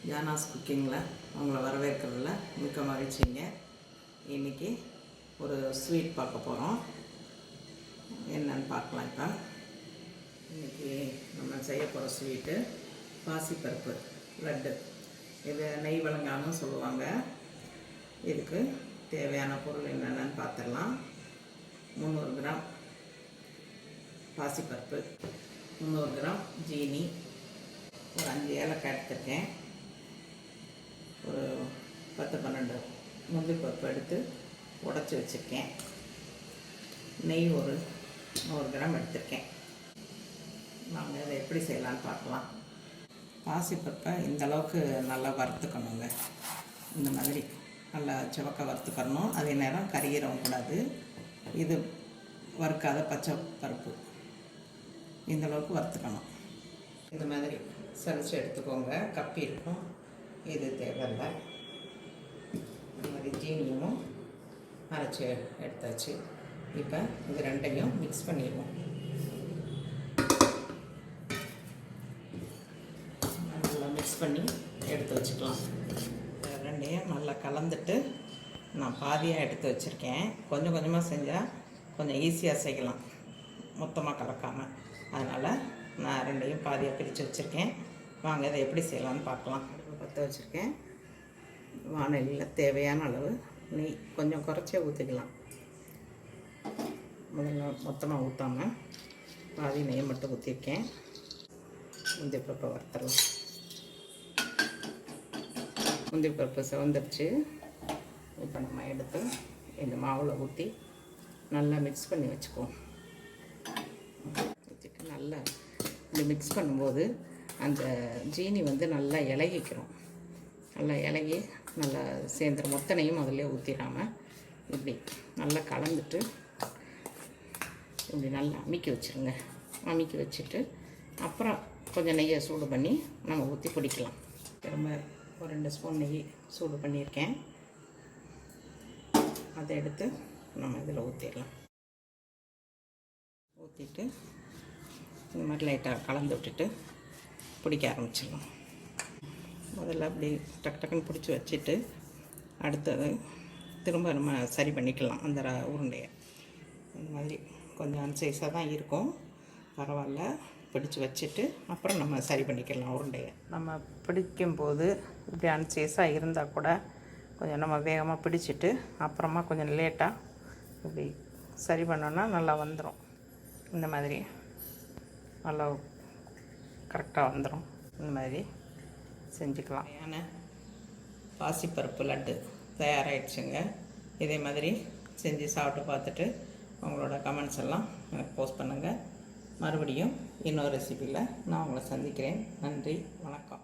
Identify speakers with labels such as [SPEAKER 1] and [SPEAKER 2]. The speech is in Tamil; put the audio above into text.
[SPEAKER 1] ஜானாஸ் குக்கிங்கில் உங்களை வரவேற்கிறதுல மிக்க மகிழ்ச்சிங்க. இன்றைக்கி ஒரு ஸ்வீட் பார்க்க போகிறோம். என்னன்னு பார்க்கலாம். இப்போ இன்றைக்கி நம்ம செய்ய போகிற ஸ்வீட்டு பாசிப்பருப்பு லட்டு. இது நெய் வழங்கான்னு சொல்லுவாங்க. இதுக்கு தேவையான பொருள் என்னென்னு பார்த்துடலாம். 300 கிராம் பாசிப்பருப்பு, 300 கிராம் ஜீனி, ஒரு 5 ஏலக்காய் எடுத்துருக்கேன், ஒரு 10-12 முந்திரி பருப்பு எடுத்து உடச்சி வச்சுருக்கேன், நெய் ஒரு 100 கிராம் எடுத்துருக்கேன். நாங்கள் இதை எப்படி செய்யலான்னு பார்க்கலாம். பாசிப்பருப்பை இந்தளவுக்கு நல்லா வறுத்துக்கணுங்க. இந்த மாதிரி நல்லா சிவக்க வறுத்துக்கணும். அதே நேரம் கரியிறவும் கூடாது. இது வறுக்காத பச்சை பருப்பு இந்தளவுக்கு வறுத்துக்கணும். இந்த மாதிரி சலிச்சு எடுத்துக்கோங்க. கப்பி இருக்கும், இது தேவையில்லை. இந்த மாதிரி ஜீனியும் அரைச்சி எடுத்தாச்சு. இப்போ இது ரெண்டையும் மிக்ஸ் பண்ணிடுவோம். நல்லா மிக்ஸ் பண்ணி எடுத்து வச்சுக்கலாம். ரெண்டையும் நல்லா கலந்துட்டு நான் பாதியாக எடுத்து வச்சுருக்கேன். கொஞ்சம் கொஞ்சமாக செஞ்சால் கொஞ்சம் ஈஸியாக செய்யலாம், மொத்தமாக கலக்காமல். அதனால் நான் ரெண்டையும் பாதியாக பிரித்து வச்சுருக்கேன். வாங்க இதை எப்படி செய்யலான்னு பார்க்கலாம். பற்ற வச்சுருக்கேன். வானலியில் தேவையான அளவு நெய் கொஞ்சம் குறைச்சே ஊற்றிக்கலாம். முதல்ல மொத்தமாக ஊற்றாமல் பாதி நெய் மட்டும் ஊற்றிருக்கேன். முந்திரி பருப்பை வறுத்துடலாம். முந்திரி பருப்பு செவந்துருச்சு. இப்போ நம்ம எடுத்து இந்த மாவில் ஊற்றி நல்லா மிக்ஸ் பண்ணி வச்சுக்குவோம். வச்சுட்டு நல்லா இந்த மிக்ஸ் பண்ணும்போது அந்த ஜீனி நல்லா இலகிக்கிறோம். நல்லா இலகி நல்லா சேர்ந்துடும். மொத்தனையும் முதல்ல ஊற்றிடாமல் இப்படி நல்லா கலந்துட்டு இப்படி நல்லா அமுக்கி வச்சுருங்க. அமுக்கி வச்சுட்டு அப்புறம் கொஞ்சம் நெய்யை சூடு பண்ணி நம்ம ஊற்றி பிடிக்கலாம். திரும்ப ஒரு 2 ஸ்பூன் நெய் சூடு பண்ணியிருக்கேன். அதை எடுத்து நம்ம இதில் ஊற்றிடலாம். ஊற்றிட்டு இந்த மாதிரி லைட்டாக கலந்து விட்டுட்டு பிடிக்க ஆரம்பிச்சிடலாம். முதல்ல அப்படி டக்கு டக்குன்னு பிடிச்சி வச்சுட்டு அடுத்தது திரும்ப நம்ம சரி பண்ணிக்கலாம். அந்த உருண்டையை இந்த மாதிரி கொஞ்சம் அன்சைஸாக தான் இருக்கும், பரவாயில்ல. பிடிச்சி வச்சுட்டு அப்புறம் நம்ம சரி பண்ணிக்கலாம். உருண்டையை நம்ம பிடிக்கும்போது இப்படி அன்சைஸாக இருந்தால் கூட கொஞ்சம் நம்ம வேகமாக பிடிச்சிட்டு அப்புறமா கொஞ்சம் லேட்டாக இப்படி சரி பண்ணோன்னா நல்லா வந்துடும். இந்த மாதிரி நல்லா கரெக்டாக வந்துடும். இந்த மாதிரி செஞ்சுக்கலாம். ஏன்னா பாசிப்பருப்பு லட்டு தயாராகிடுச்சுங்க. இதே மாதிரி செஞ்சு சாப்பிட்டு பார்த்துட்டு உங்களோட கமெண்ட்ஸ் எல்லாம் எனக்கு போஸ்ட் பண்ணுங்கள். மறுபடியும் இன்னொரு ரெசிபியில் நான் உங்களை சந்திக்கிறேன். நன்றி, வணக்கம்.